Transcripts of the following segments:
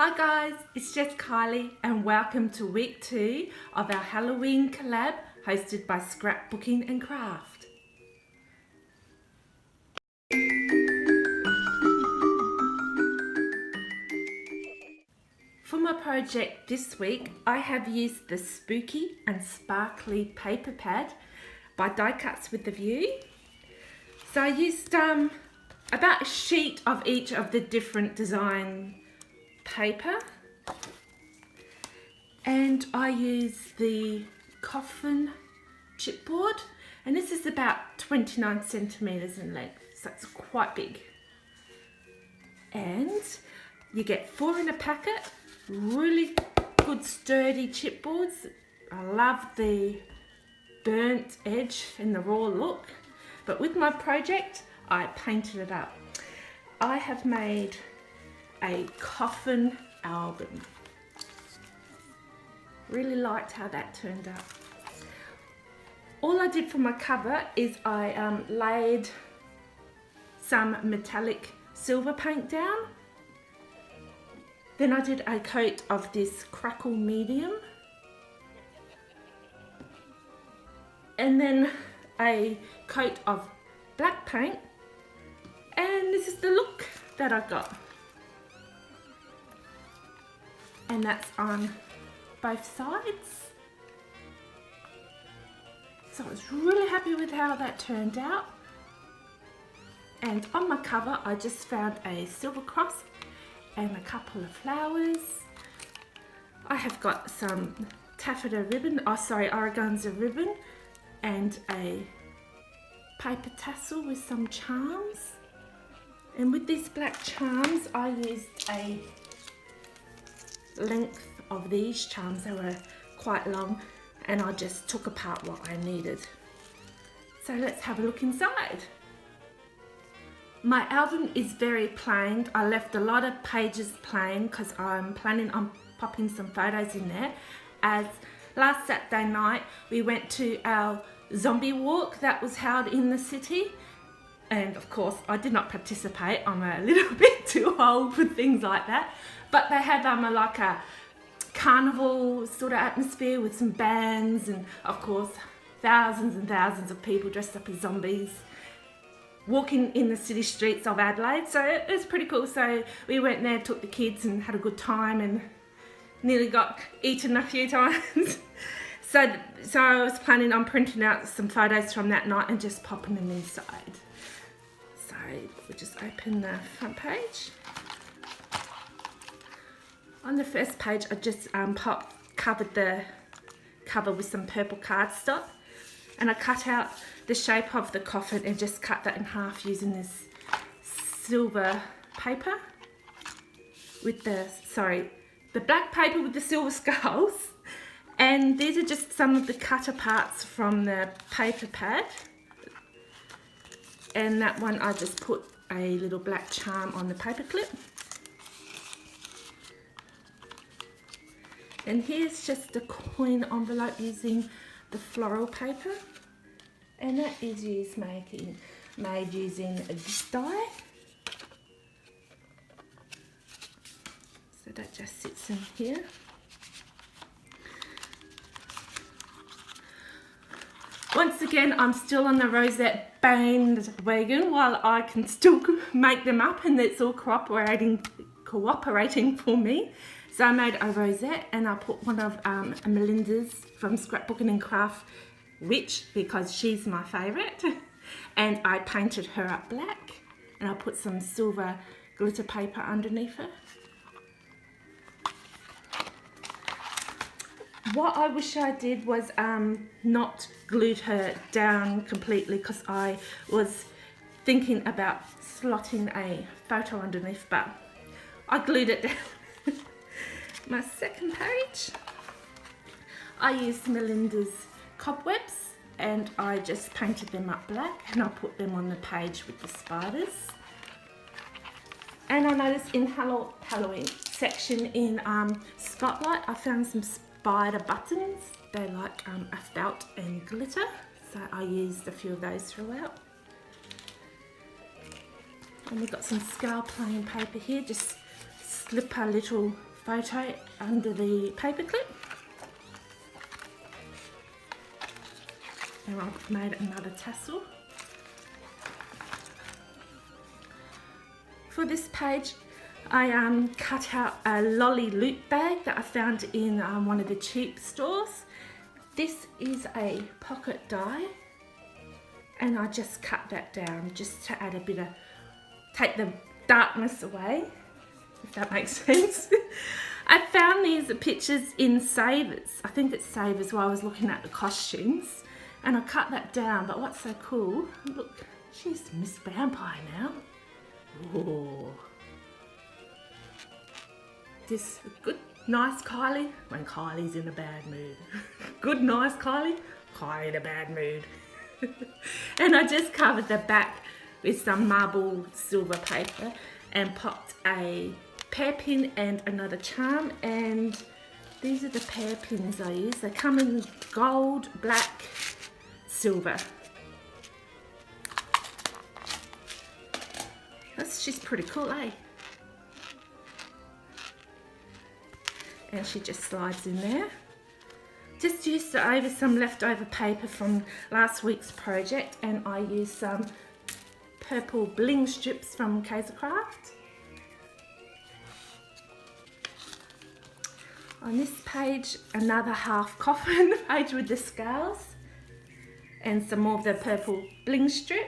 Hi guys, it's just Kylie and welcome to week 2 of our Halloween collab hosted by Scrapbooking and Craft. For my project this week, I have used the Spooky and Sparkly paper pad by Die Cuts with the View. So I used about a sheet of each of the different design paper, and I use the coffin chipboard, and this is about 29 centimeters in length, so it's quite big. And you get 4 in a packet, really good sturdy chipboards. I love the burnt edge and the raw look, but with my project I painted it up. I have made a coffin album. Really liked how that turned out. All I did for my cover is I laid some metallic silver paint down. Then I did a coat of this crackle medium. And then a coat of black paint. And this is the look that I got. And that's on both sides. So I was really happy with how that turned out. And on my cover I just found a silver cross and a couple of flowers. I have got some taffeta ribbon, organza ribbon, and a paper tassel with some charms. And with these black charms I used a length of these charms. They were quite long and I just took apart what I needed. So let's have a look inside. My album is very plain. I left a lot of pages plain because I'm planning on popping some photos in there, as last Saturday night we went to our zombie walk that was held in the city. And of course I did not participate, I'm a little bit too old for things like that. But they had like a carnival sort of atmosphere with some bands and of course thousands and thousands of people dressed up as zombies walking in the city streets of Adelaide. So it was pretty cool. So we went there, took the kids and had a good time and nearly got eaten a few times. So I was planning on printing out some photos from that night and just popping them inside. So we'll just open the front page. On the first page I just covered the cover with some purple cardstock, and I cut out the shape of the coffin and just cut that in half using this silver paper with the black paper with the silver skulls. And these are just some of the cut parts from the paper pad. And that one I just put a little black charm on the paper clip. And here's just a coin envelope using the floral paper. And that is made using this die. So that just sits in here. Once again, I'm still on the rosette bandwagon while I can still make them up, and it's all cooperating for me. So I made a rosette and I put one of Melinda's from Scrapbooking and Craft, Witch, because she's my favourite, and I painted her up black and I put some silver glitter paper underneath her. What I wish I did was not glued her down completely, because I was thinking about slotting a photo underneath, but I glued it down. My second page, I used Melinda's cobwebs and I just painted them up black and I put them on the page with the spiders. And I noticed in Halloween section in Spotlight I found some spider buttons. They like a felt and glitter, so I used a few of those throughout. And we've got some scale plain paper here, just slip a little photo under the paper clip. And I've made another tassel. For this page, I cut out a lolly loot bag that I found in one of the cheap stores. This is a pocket die, and I just cut that down just to add a bit of, take the darkness away, if that makes sense. I found these pictures in Savers. I think it's Savers while I was looking at the costumes, and I cut that down. But what's so cool, look, she's Miss Vampire now. Oh, this good, nice Kylie, when Kylie's in a bad mood. Good, nice Kylie, Kylie in a bad mood. And I just covered the back with some marble silver paper and popped a pear pin and another charm, and these are the pear pins I use. They come in gold, black, silver. She's pretty cool, eh? And she just slides in there. Just used over some leftover paper from last week's project, and I used some purple bling strips from Craft. On this page, another half coffin page with the scales and some more of the purple bling strip.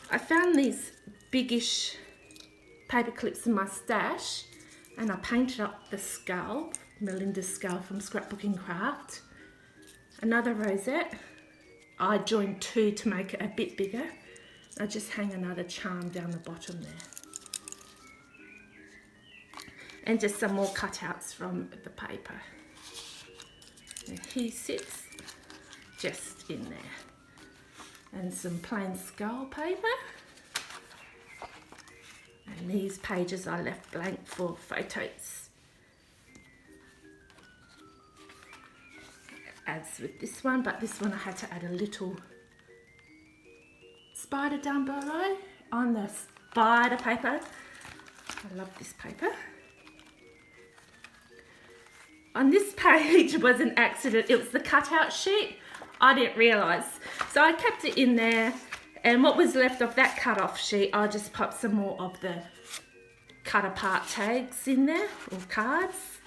I found these biggish paper clips in my stash, and I painted up the skull, Melinda's skull from Scrapbookingncraft. Another rosette. I joined two to make it a bit bigger. I just hang another charm down the bottom there. And just some more cutouts from the paper. And he sits just in there. And some plain skull paper. And these pages I left blank for photos. As with this one, but this one I had to add a little spider down below on the spider paper. I love this paper. On this page was an accident. It was the cutout sheet. I didn't realise. So I kept it in there, and what was left of that cut off sheet, I just popped some more of the cut apart tags in there, or cards.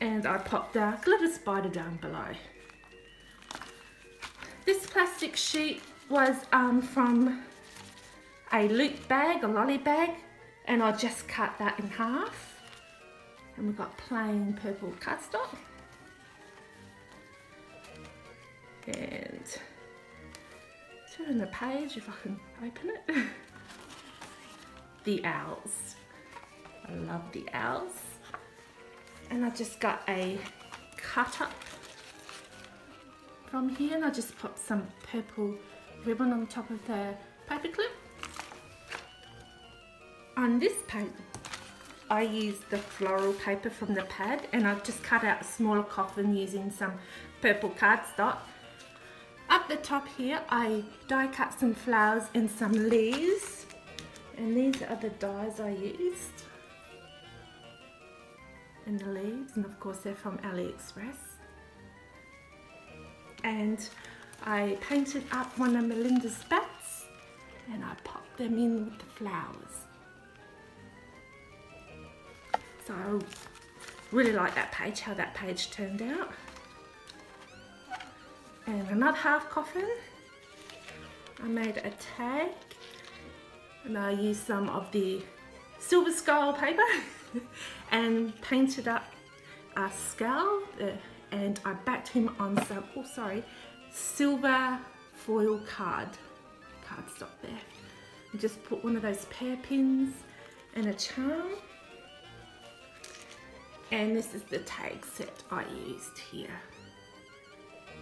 And I popped a glitter spider down below. This plastic sheet was from a loot bag, a lolly bag, and I just cut that in half. And we've got plain purple cardstock. And turn the page if I can open it. The owls. I love the owls. And I just got a cut up from here, and I just popped some purple ribbon on top of the paper clip. On this page, I used the floral paper from the pad, and I just cut out a smaller coffin using some purple cardstock. Up the top here, I die cut some flowers and some leaves, and these are the dies I used. And the leaves, and of course they're from AliExpress. And I painted up one of Melinda's bats, and I popped them in with the flowers. So I really like that page, how that page turned out. And another half coffin. I made a tag, and I used some of the silver skull paper and painted up a skull, and I backed him on some, silver foil cardstock there. And just put one of those pear pins and a charm. And this is the tag set I used here.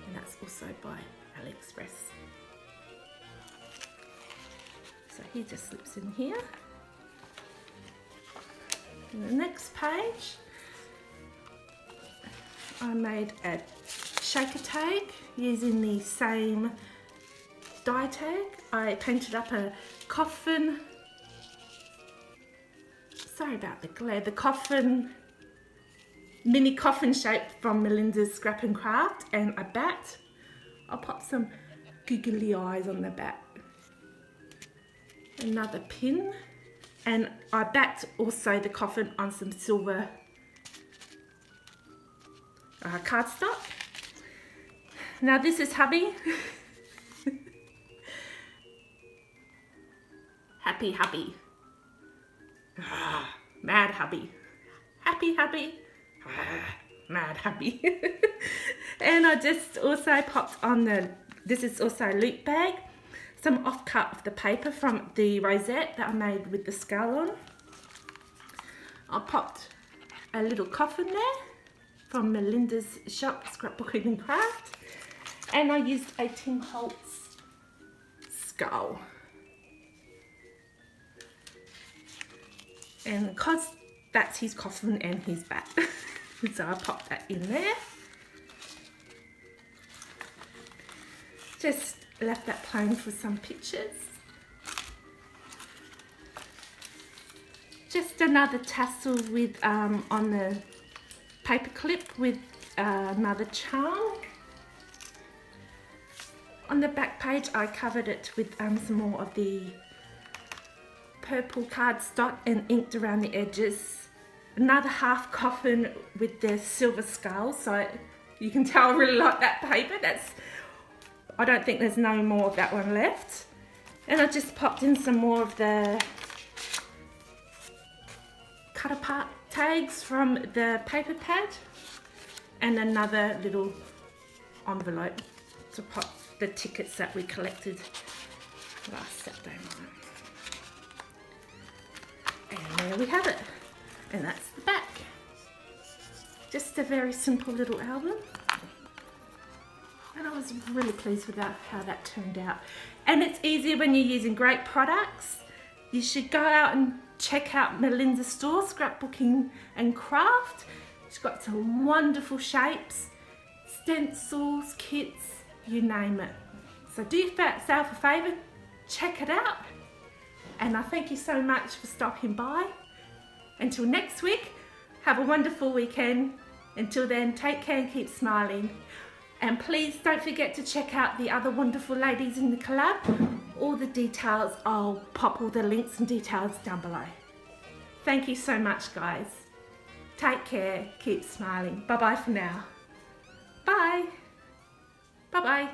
And that's also by AliExpress. So he just slips in here. And the next page, I made a shaker tag using the same die tag. I painted up a coffin sorry about the glare, the coffin, mini coffin shape from Melinda's Scrap and Craft, and a bat. I'll pop some googly eyes on the bat. Another pin, and I backed also the coffin on some silver cardstock. Now this is hubby. Happy hubby. Mad hubby. Happy hubby. Mad hubby. And I just also popped on this is also a loop bag, some offcut of the paper from the rosette that I made with the skull on. I popped a little coffin there from Melinda's shop, Scrapbooking Craft, and I used a Tim Holtz skull. And because that's his coffin and his bat, so I popped that in there. Just left that plain for some pictures. Just another tassel with on the paper clip with another charm. On the back page I covered it with some more of the purple cardstock and inked around the edges. Another half coffin with the silver skull, so you can tell I really like that paper. I don't think there's no more of that one left. And I just popped in some more of the cut apart tags from the paper pad, and another little envelope to pop the tickets that we collected last Saturday night. And there we have it. And that's the back. Just a very simple little album. And I was really pleased with how that turned out. And it's easier when you're using great products. You should go out and check out Melinda's store, Scrapbooking and Craft. She's got some wonderful shapes, stencils, kits, you name it. So do yourself a favour, check it out. And I thank you so much for stopping by. Until next week, have a wonderful weekend. Until then, take care and keep smiling. And please don't forget to check out the other wonderful ladies in the collab. All the details, I'll pop all the links and details down below. Thank you so much, guys. Take care, keep smiling. Bye-bye for now. Bye. Bye-bye.